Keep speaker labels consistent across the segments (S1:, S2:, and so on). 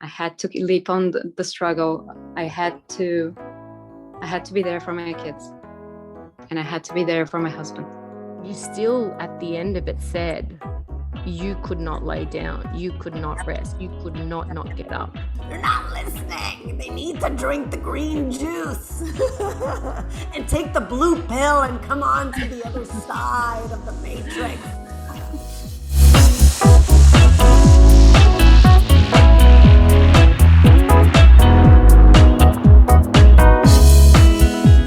S1: I had to leap on the struggle. I had to be there for my kids, and I had to be there for my husband.
S2: You still, at the end of it, said you could not lay down, you could not rest, you could not get up.
S3: They're not listening. They need to drink the green juice and take the blue pill and come on to the other side of the matrix.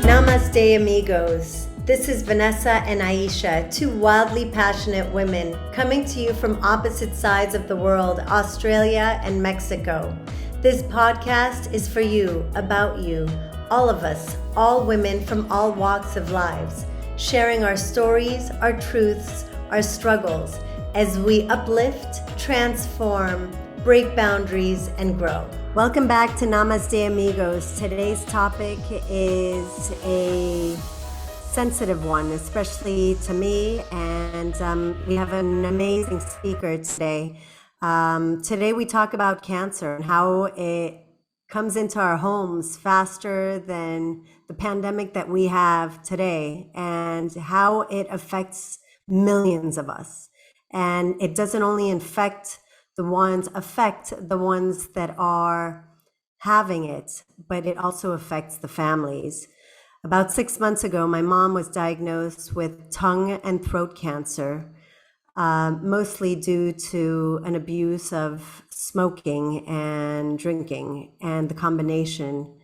S4: Namaste, amigos. This is Vanessa and Aisha, two wildly passionate women coming to you from opposite sides of the world, Australia and Mexico. This podcast is for you, about you, all of us, all women from all walks of lives, sharing our stories, our truths, our struggles, as we uplift, transform, break boundaries, and grow. Welcome back to Namaste, amigos. Today's topic is a sensitive one, especially to me, and we have an amazing speaker today. Today we talk about cancer and how it comes into our homes faster than the pandemic that we have today, and how it affects millions of us. And it doesn't only affect the ones that are having it, but it also affects the families. About 6 months ago, my mom was diagnosed with tongue and throat cancer, mostly due to an abuse of smoking and drinking, and the combination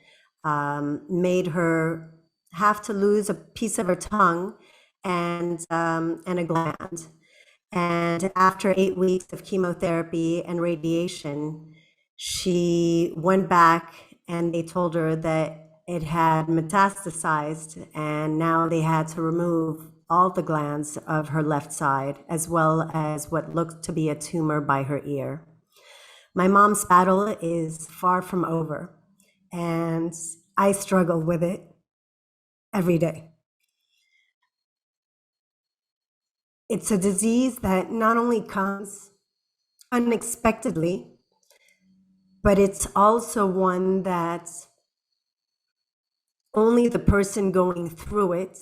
S4: made her have to lose a piece of her tongue and a gland. And after 8 weeks of chemotherapy and radiation, she went back and they told her that it had metastasized, and now they had to remove all the glands of her left side, as well as what looked to be a tumor by her ear. My mom's battle is far from over, and I struggle with it every day. It's a disease that not only comes unexpectedly, but it's also one that only the person going through it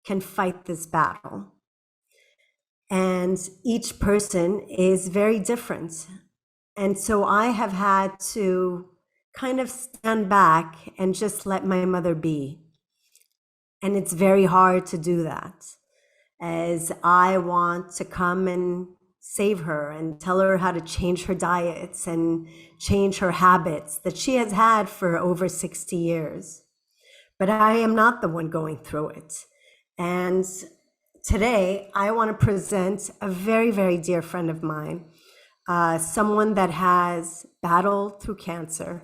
S4: can fight this battle. And each person is very different. And so I have had to kind of stand back and just let my mother be. And it's very hard to do that, as I want to come and save her and tell her how to change her diets and change her habits that she has had for over 60 years. But I am not the one going through it. And today I want to present a very, very dear friend of mine, someone that has battled through cancer,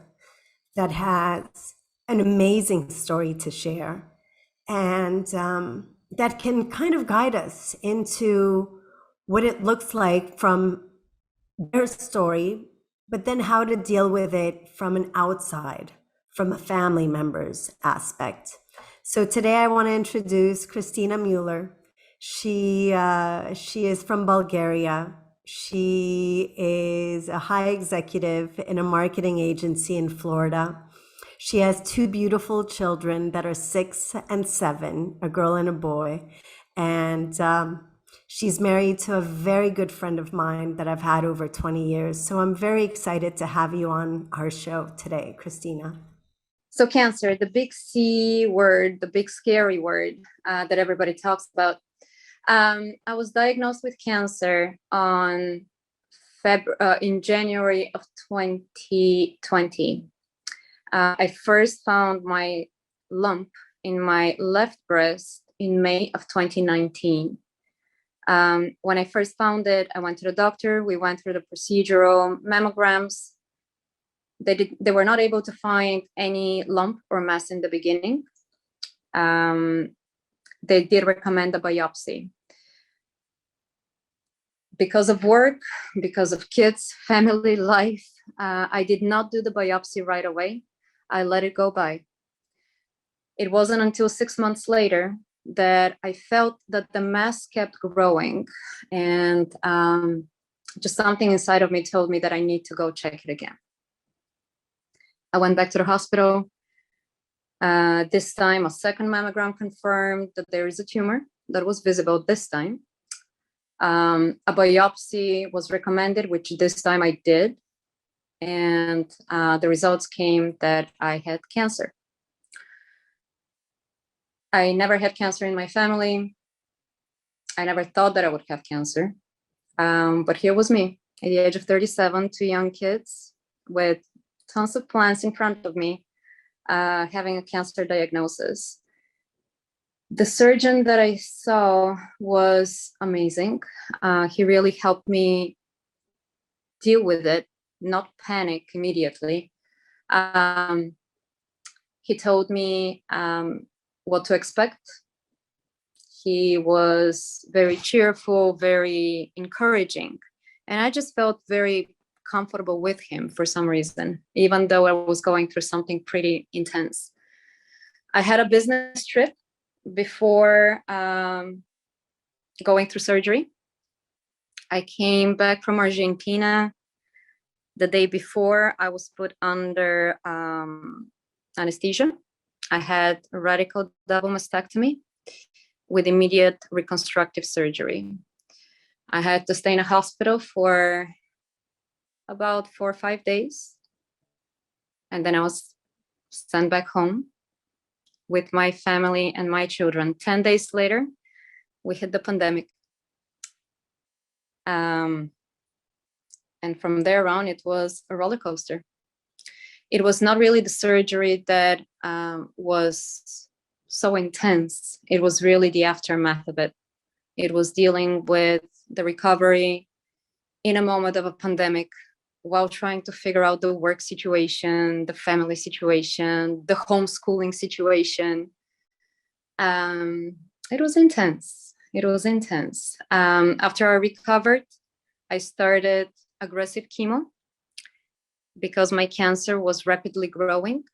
S4: that has an amazing story to share, and that can kind of guide us into what it looks like from their story, but then how to deal with it from an outside, from a family member's aspect. So today I want to introduce Kristina Muller. She is from Bulgaria. She is a high executive in a marketing agency in Florida. She has two beautiful children that are 6 and 7, a girl and a boy. And she's married to a very good friend of mine that I've had over 20 years. So I'm very excited to have you on our show today, Kristina.
S1: So cancer, the big C word, the big scary word that everybody talks about. I was diagnosed with cancer in January of 2020. I first found my lump in my left breast in May of 2019. When I first found it, I went to the doctor. We went through the procedural mammograms. They were not able to find any lump or mass in the beginning. They did recommend a biopsy. Because of work, because of kids, family life, I did not do the biopsy right away. I let it go by. It wasn't until 6 months later that I felt that the mass kept growing, and just something inside of me told me that I need to go check it again. I went back to the hospital. This time, a second mammogram confirmed that there is a tumor that was visible this time. A biopsy was recommended, which this time I did. And the results came that I had cancer. I never had cancer in my family. I never thought that I would have cancer. But here was me at the age of 37, 2 young kids with tons of plans in front of me, having a cancer diagnosis. The surgeon that I saw was amazing. He really helped me deal with it, not panic immediately. He told me what to expect. He was very cheerful, very encouraging. And I just felt very comfortable with him for some reason, even though I was going through something pretty intense. I had a business trip before going through surgery. I came back from Argentina. The day before, I was put under anesthesia. I had a radical double mastectomy with immediate reconstructive surgery. I had to stay in a hospital for about 4 or 5 days. And then I was sent back home with my family and my children. 10 days later, we hit the pandemic. And from there on, it was a roller coaster. It was not really the surgery that was so intense. It was really the aftermath of it. It was dealing with the recovery in a moment of a pandemic while trying to figure out the work situation, the family situation, the homeschooling situation. It was intense. It was intense. After I recovered, I started aggressive chemo because my cancer was rapidly growing.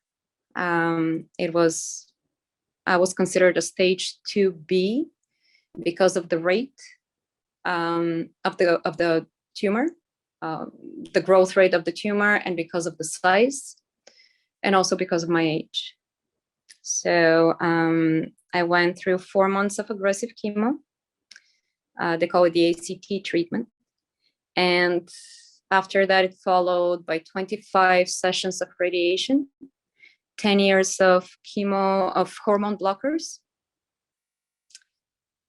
S1: I was considered a stage 2B because of the rate of the tumor, the growth rate of the tumor, and because of the size, and also because of my age. So I went through 4 months of aggressive chemo. They call it the ACT treatment. And after that, it followed by 25 sessions of radiation, 10 years of chemo, of hormone blockers.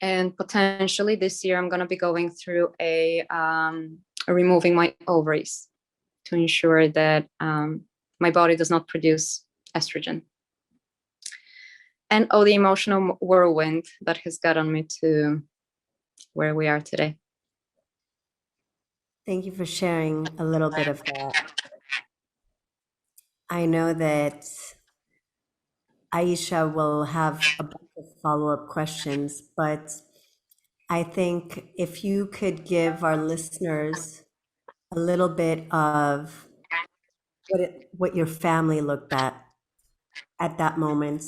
S1: And potentially this year, I'm going to be going through removing my ovaries to ensure that my body does not produce estrogen. And all the emotional whirlwind that has gotten me to where we are today.
S4: Thank you for sharing a little bit of that. I know that Aisha will have a bunch of follow-up questions, but I think if you could give our listeners a little bit of what your family looked at that moment.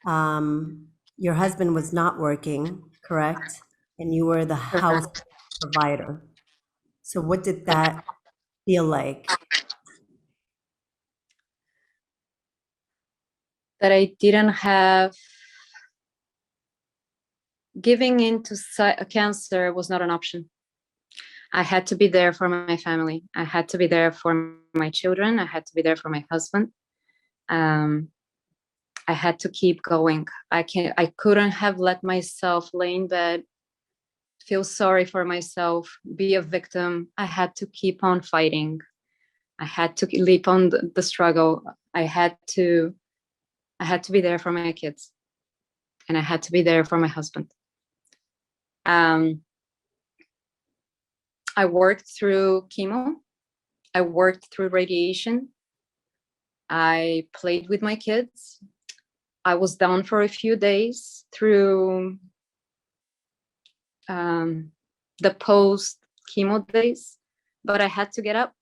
S4: Your husband was not working, correct? And you were the house provider. So what did that feel like?
S1: That I didn't have, giving into cancer was not an option. I had to be there for my family. I had to be there for my children. I had to be there for my husband. I had to keep going. I couldn't have let myself lay in bed, feel sorry for myself, be a victim. I had to keep on fighting. I had to leap on the struggle. I had to be there for my kids, and I had to be there for my husband. I worked through chemo. I worked through radiation. I played with my kids. I was down for a few days through the post chemo days, but I had to get up.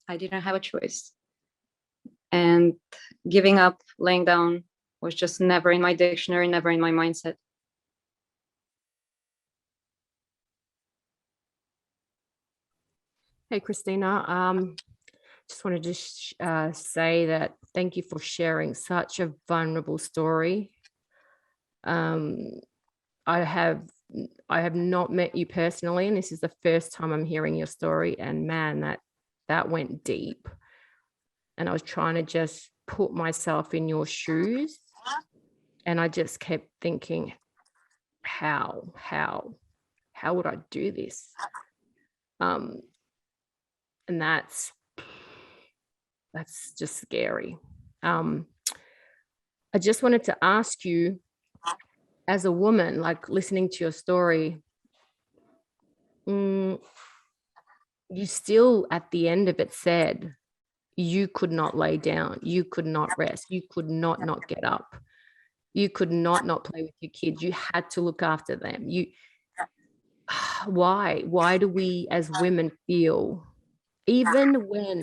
S1: I didn't have a choice. And giving up, laying down was just never in my dictionary, never in my mindset.
S2: Hey, Kristina. just wanted to say that thank you for sharing such a vulnerable story. I have not met you personally, and this is the first time I'm hearing your story. And man, that went deep. And I was trying to just put myself in your shoes, and I just kept thinking, how would I do this? And that's just scary. I just wanted to ask you, as a woman, like listening to your story, you still at the end of it said you could not lay down, you could not rest, you could not get up, you could not play with your kids, you had to look after them. Why do we as women feel, even when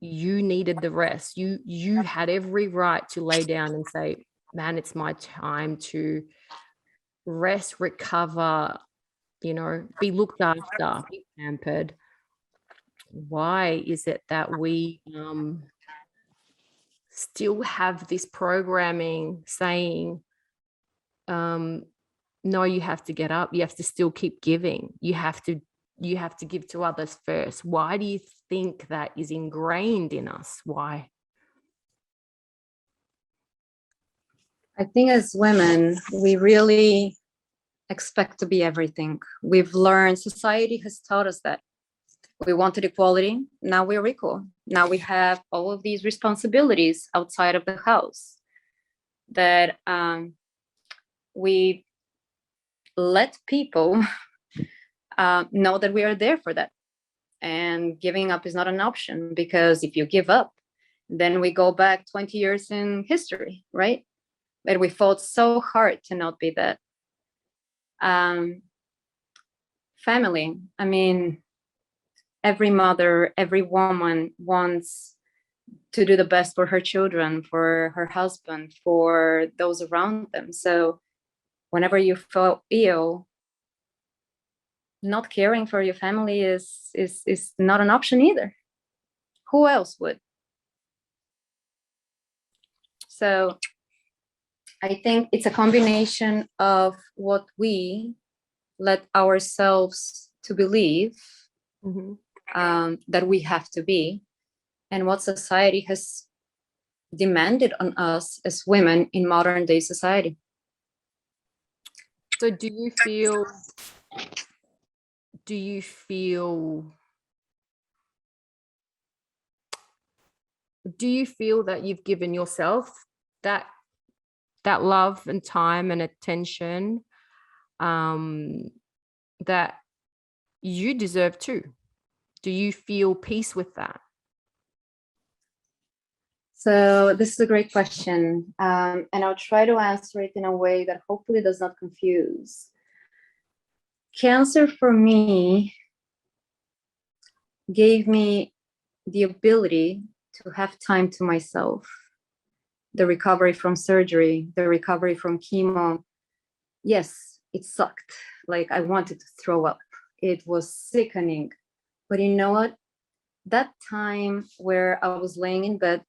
S2: you needed the rest, you had every right to lay down and say, man, it's my time to rest, recover, be looked after, be pampered. Why is it that we still have this programming saying, no, you have to get up, you have to still keep giving, you have to give to others first? Why do you think that is ingrained in us? Why?
S1: I think as women, we really expect to be everything. We've learned, society has taught us that we wanted equality. Now we're equal. Now we have all of these responsibilities outside of the house that we let people know that we are there for that. And giving up is not an option, because if you give up, then we go back 20 years in history, right? But we fought so hard to not be that. Family, I mean, every mother, every woman wants to do the best for her children, for her husband, for those around them. So whenever you feel ill, not caring for your family is not an option either. Who else would? So I think it's a combination of what we let ourselves to believe that we have to be, and what society has demanded on us as women in modern day society.
S2: So do you feel that you've given yourself that love and time and attention that you deserve too? Do you feel peace with that?
S1: So this is a great question, and I'll try to answer it in a way that hopefully does not confuse. Cancer for me gave me the ability to have time to myself. The recovery from surgery, the recovery from chemo, yes, it sucked. Like, I wanted to throw up. It was sickening. But you know what? That time where I was laying in bed,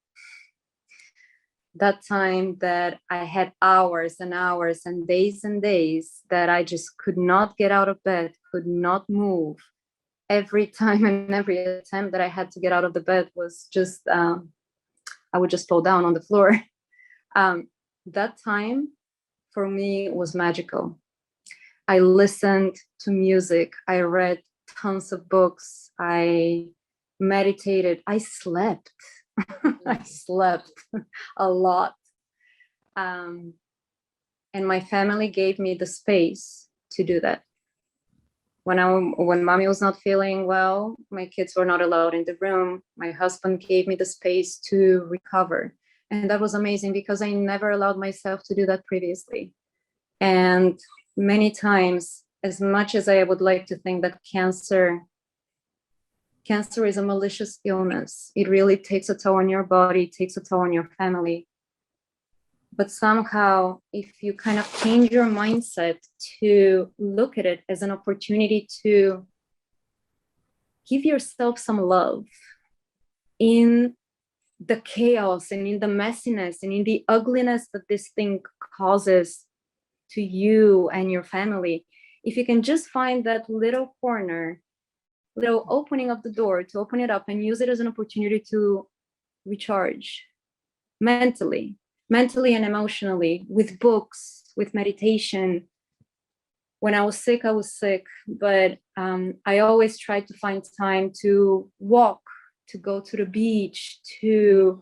S1: that time that I had hours and hours and days that I just could not get out of bed, could not move. Every time and every attempt that I had to get out of the bed was just, I would just fall down on the floor. That time for me was magical. I listened to music. I read tons of books. I meditated. I slept. I slept a lot. And my family gave me the space to do that. When mommy was not feeling well, my kids were not allowed in the room. My husband gave me the space to recover. And that was amazing, because I never allowed myself to do that previously. And many times, as much as I would like to think that cancer is a malicious illness, it really takes a toll on your body, takes a toll on your family. But somehow, if you kind of change your mindset to look at it as an opportunity to give yourself some love in the chaos and in the messiness and in the ugliness that this thing causes to you and your family. If you can just find that little corner, little opening of the door, to open it up and use it as an opportunity to recharge mentally and emotionally, with books, with meditation. When I was sick, but I always tried to find time to walk, to go to the beach, to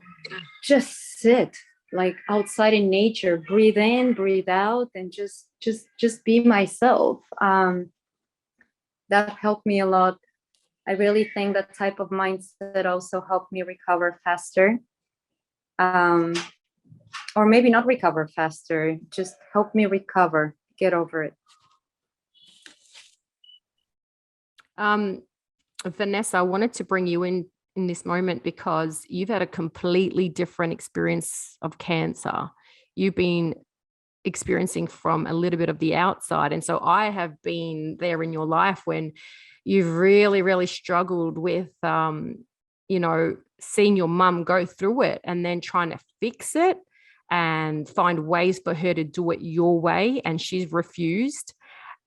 S1: just sit like outside in nature, breathe in, breathe out, and just be myself. That helped me a lot. I really think that type of mindset also helped me recover faster. Or maybe not recover faster, just help me recover, get over it.
S2: Vanessa, I wanted to bring you in this moment because you've had a completely different experience of cancer. You've been experiencing from a little bit of the outside. And so I have been there in your life when you've really, really struggled with, seeing your mum go through it and then trying to fix it and find ways for her to do it your way. And she's refused.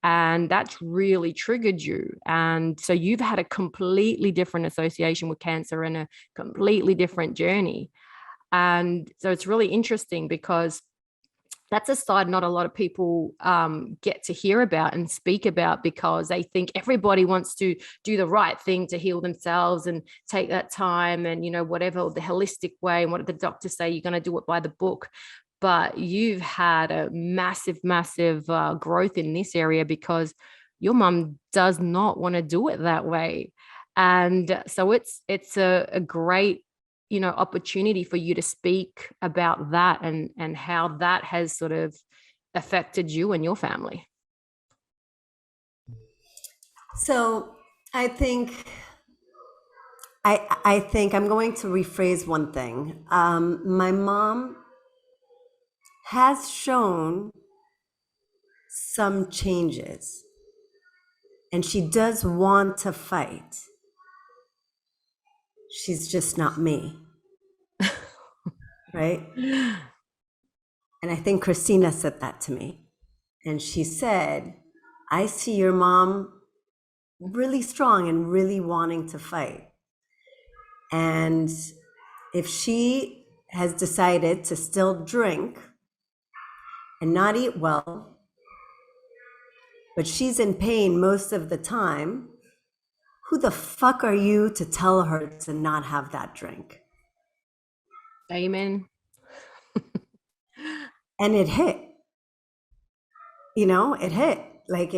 S2: And that's really triggered you. And so you've had a completely different association with cancer and a completely different journey. And so it's really interesting because that's a side not a lot of people get to hear about and speak about, because they think everybody wants to do the right thing to heal themselves and take that time and, whatever, the holistic way, and what did the doctors say, you're going to do it by the book. But you've had a massive growth in this area because your mum does not want to do it that way. And so it's a great, opportunity for you to speak about that and how that has sort of affected you and your family.
S3: So I think I'm going to rephrase one thing. My mom has shown some changes, and she does want to fight. She's just not me. Right? And I think Kristina said that to me. And she said, I see your mom really strong and really wanting to fight. And if she has decided to still drink and not eat well, but she's in pain most of the time, who the fuck are you to tell her to not have that drink?
S2: Amen.
S3: And it hit. It hit. Like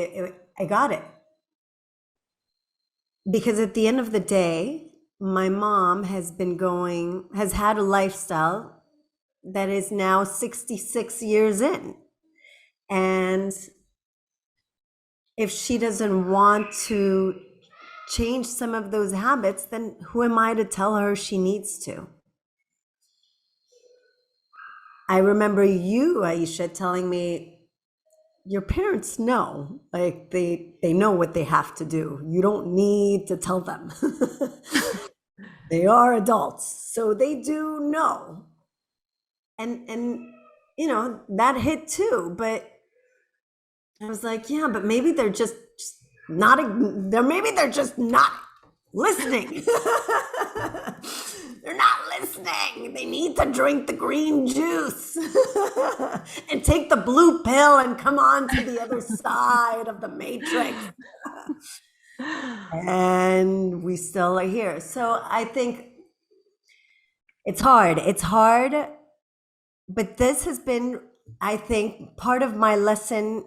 S3: I got it. Because at the end of the day, my mom has had a lifestyle that is now 66 years in. And if she doesn't want to change some of those habits, then who am I to tell her she needs to? I remember you, Aisha, telling me, your parents know, like they know what they have to do. You don't need to tell them. They are adults, so they do know. And that hit too, but I was like, yeah, but maybe they're just not listening. They're not listening. They need to drink the green juice and take the blue pill and come on to the other side of the matrix. And we still are here. So I think it's hard. But this has been, I think, part of my lesson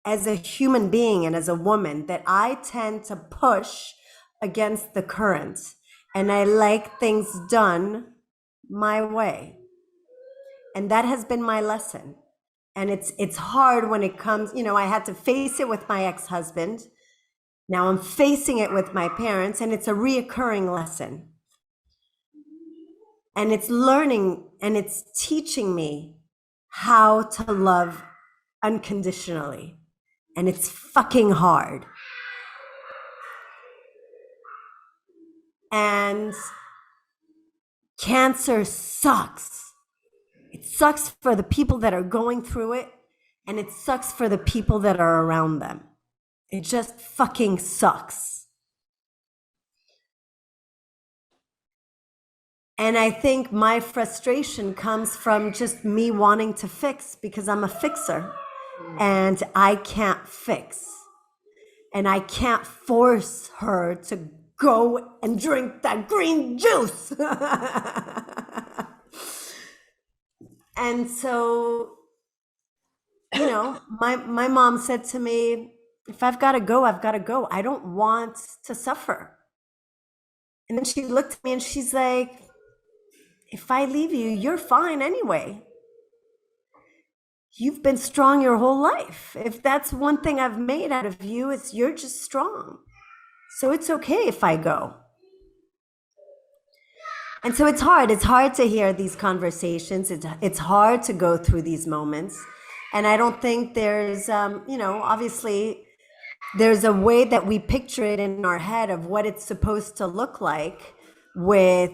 S3: as a human being and as a woman, that I tend to push against the current. And I like things done my way. And that has been my lesson. And it's hard when it comes, I had to face it with my ex-husband. Now I'm facing it with my parents, and it's a reoccurring lesson. And it's learning and it's teaching me how to love unconditionally. And it's fucking hard. And cancer sucks. It sucks for the people that are going through it, and it sucks for the people that are around them. It just fucking sucks. And I think my frustration comes from just me wanting to fix, because I'm a fixer and I can't fix. And I can't force her to go and drink that green juice. And so, you know, my mom said to me, if I've got to go, I've got to go. I don't want to suffer. And then she looked at me and she's like, if I leave you, you're fine anyway. You've been strong your whole life. If that's one thing I've made out of you, it's you're just strong. So it's okay if I go. And so it's hard. It's hard to hear these conversations. It's hard to go through these moments. And I don't think there's, you know, obviously there's a way that we picture it in our head of what it's supposed to look like with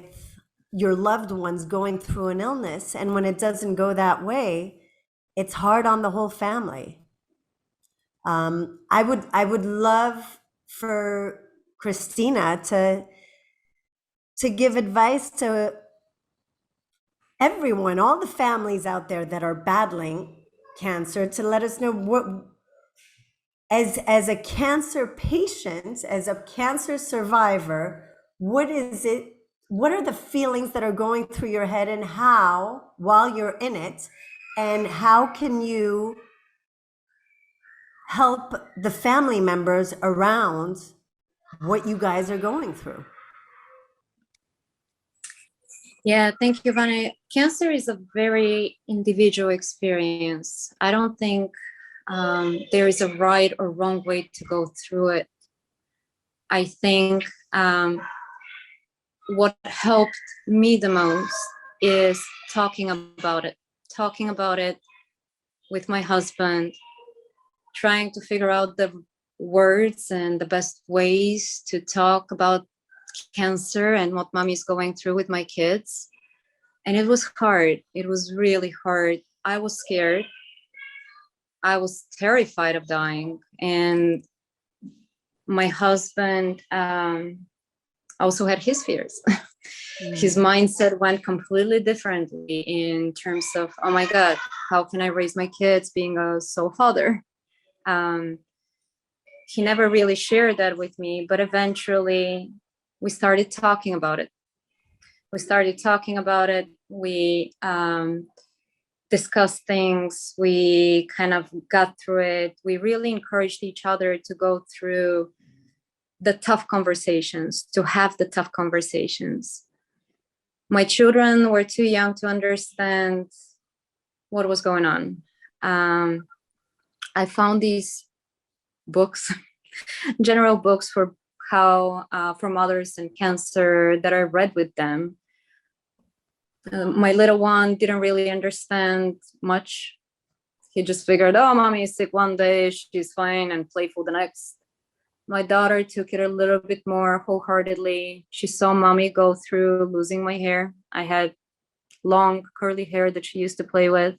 S3: your loved ones going through an illness. And when it doesn't go that way, it's hard on the whole family. I would love for Kristina to give advice to everyone, all the families out there that are battling cancer, to let us know what, as a cancer patient, as a cancer survivor, what is it, what are the feelings that are going through your head, and how, while you're in it, and how can you help the family members around what you guys are going through?
S1: Yeah, thank you, Vane. Cancer is a very individual experience. I don't think there is a right or wrong way to go through it. I think what helped me the most is talking about it with my husband, trying to figure out the words and the best ways to talk about cancer and what mommy is going through with my kids. And it was hard. It was really hard. I was scared. I was terrified of dying. And my husband also had his fears. His mindset went completely differently in terms of, oh my God, how can I raise my kids being a sole father? He never really shared that with me, but eventually we started talking about it. We discussed things. We kind of got through it. We really encouraged each other to go through the tough conversations, to have the tough conversations. My children were too young to understand what was going on. I found these books, general books for mothers and cancer, that I read with them. My little one didn't really understand much. He just figured, oh, mommy is sick one day, she's fine and playful the next. My daughter took it a little bit more wholeheartedly. She saw mommy go through losing my hair. I had long curly hair that she used to play with.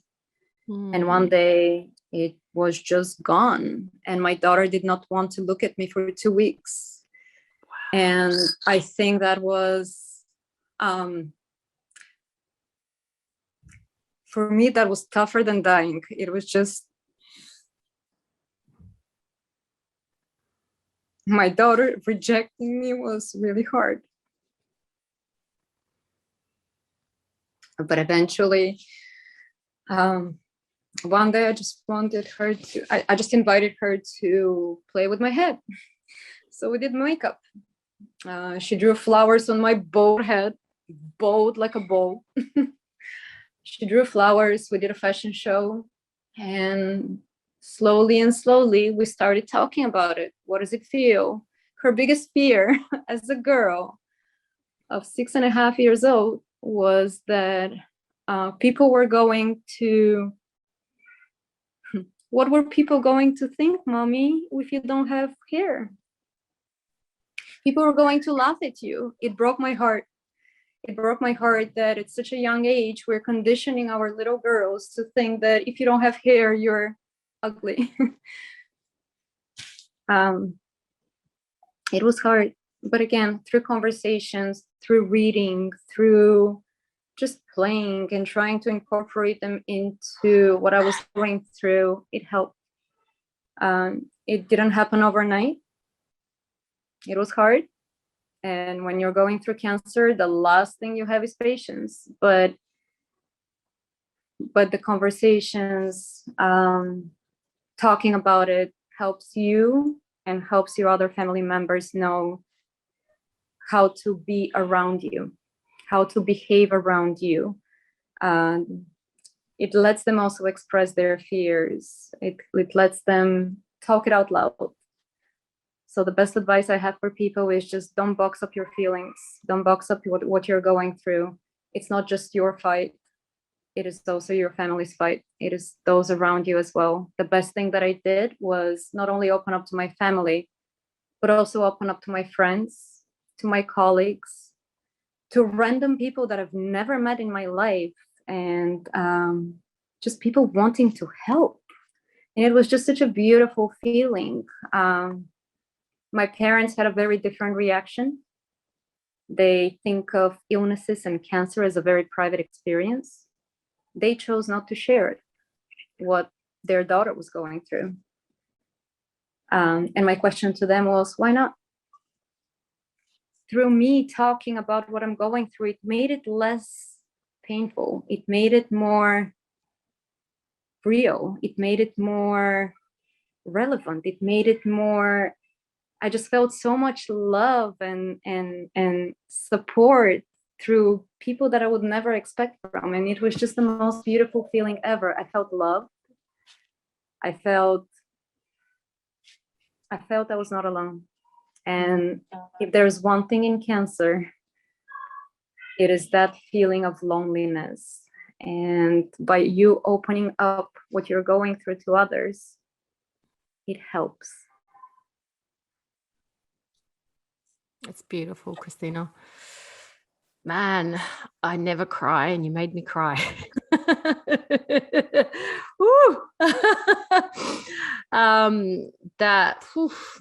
S1: And one day it was just gone. And my daughter did not want to look at me for 2 weeks. Wow. And I think that was, for me, that was tougher than dying. It was just, my daughter rejecting me was really hard. But eventually, one day I just I just invited her to play with my head. So we did makeup. She drew flowers on my bald head, bald like a bowl. She drew flowers. We did a fashion show. And slowly, we started talking about it. What does it feel? Her biggest fear as a girl of 6.5 years old was that people were going to, what were people going to think, mommy, if you don't have hair? people were going to laugh at you. It broke my heart. It broke my heart that at such a young age, we're conditioning our little girls to think that if you don't have hair, you're ugly. It was hard. But again, through conversations, through reading, through just playing and trying to incorporate them into what I was going through, it helped. It didn't happen overnight. It was hard. And when you're going through cancer, the last thing you have is patience. But the conversations, talking about it helps you and helps your other family members know how to be around you, how to behave around you. It lets them also express their fears. It lets them talk it out loud. So the best advice I have for people is just don't box up your feelings. Don't box up what you're going through. It's not just your fight. It is also your family's fight. It is those around you as well. The best thing that I did was not only open up to my family, but also open up to my friends, to my colleagues, to random people that I've never met in my life, and just people wanting to help. And it was just such a beautiful feeling. My parents had a very different reaction. They think of illnesses and cancer as a very private experience. They chose not to share what their daughter was going through. And my question to them was, why not? Through me talking about what I'm going through, it made it less painful. It made it more real. It made it more relevant. It made it more, I just felt so much love and support through people that I would never expect from. And it was just the most beautiful feeling ever. I felt loved. I felt I was not alone. And if there's one thing in cancer, it is that feeling of loneliness. And by you opening up what you're going through to others, it helps.
S2: It's beautiful, Kristina. Man, I never cry, and you made me cry. Woo!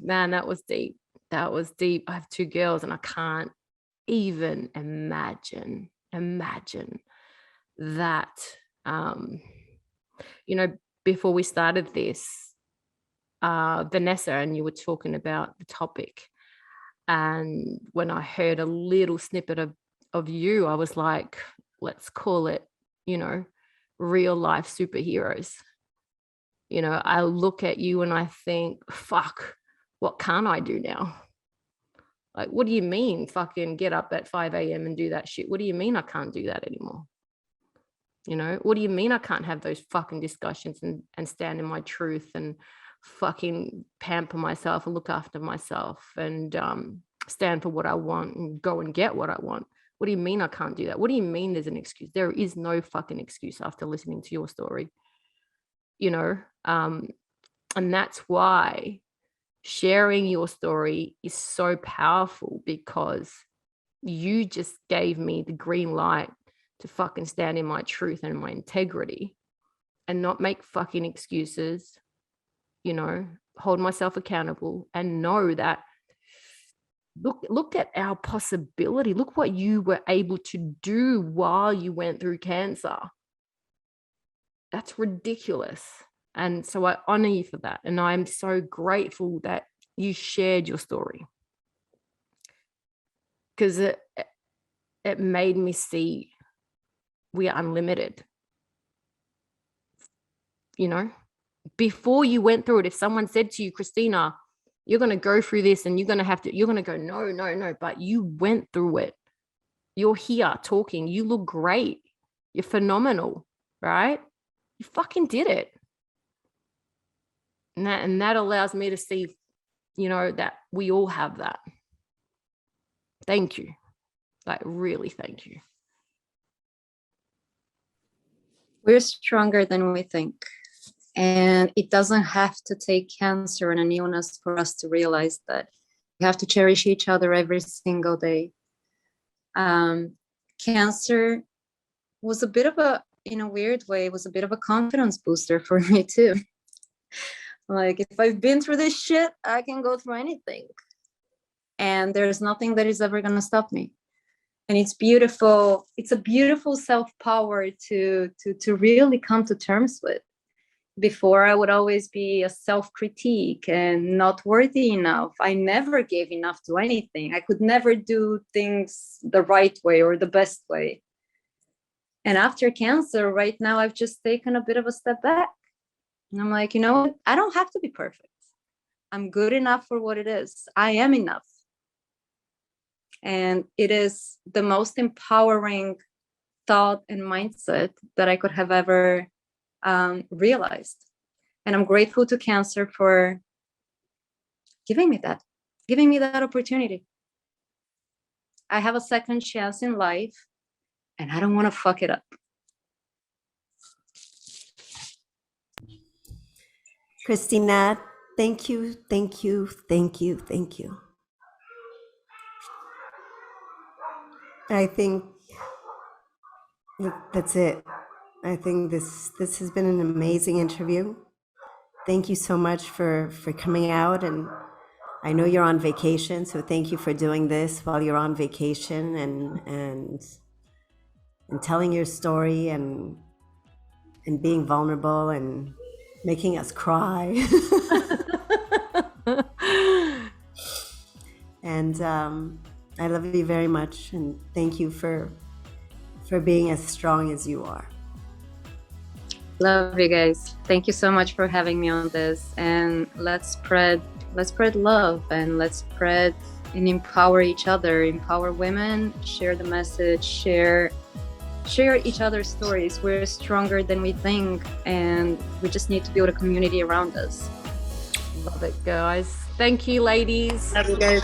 S2: Man, that was deep. That was deep. I have 2 girls, and I can't even imagine that. Before we started this, Vanessa and you were talking about the topic. And when I heard a little snippet of you, I was like, let's call it, real life superheroes. I look at you and I think, fuck, what can't I do now? Like, what do you mean fucking get up at 5 a.m. and do that shit? What do you mean I can't do that anymore? What do you mean I can't have those fucking discussions and stand in my truth and fucking pamper myself and look after myself and stand for what I want and go and get what I want? What do you mean I can't do that? What do you mean there's an excuse? There is no fucking excuse after listening to your story, and that's why sharing your story is so powerful, because you just gave me the green light to fucking stand in my truth and my integrity and not make fucking excuses, hold myself accountable and know that look at our possibility. Look what you were able to do while you went through cancer. That's ridiculous. And so I honor you for that. And I'm so grateful that you shared your story, because it made me see we are unlimited. Before you went through it, if someone said to you, Kristina, you're going to go through this and you're going to go, no, but you went through it. You're here talking. You look great. You're phenomenal, right? You fucking did it. And that allows me to see, that we all have that. Thank you. Like, really, thank you.
S1: We're stronger than we think. And it doesn't have to take cancer and an illness for us to realize that. have to cherish each other every single day. Cancer was a bit of a, in a weird way, it was a bit of a confidence booster for me too. Like, if I've been through this shit, I can go through anything. And there's nothing that is ever going to stop me. And it's beautiful. It's a beautiful self-power to really come to terms with. Before, I would always be a self-critique and not worthy enough. I never gave enough to anything. I could never do things the right way or the best way. And after cancer, right now, I've just taken a bit of a step back. And I'm like, you know what? I don't have to be perfect. I'm good enough for what it is. I am enough. And it is the most empowering thought and mindset that I could have ever realized. And I'm grateful to cancer for giving me that opportunity. I have a second chance in life, and I don't want to fuck it up.
S3: Kristina, thank you, thank you, thank you, thank you. I think that's it. I think this has been an amazing interview. Thank you so much for coming out, and I know you're on vacation, so thank you for doing this while you're on vacation and telling your story and being vulnerable and making us cry. And I love you very much, and thank you for being as strong as you are.
S1: Love you guys. Thank you so much for having me on this. And let's spread love, and let's spread and empower each other, empower women, share the message, share each other's stories. We're stronger than we think, and we just need to build a community around us.
S2: Love it, guys. Thank you, ladies.
S1: Love you guys.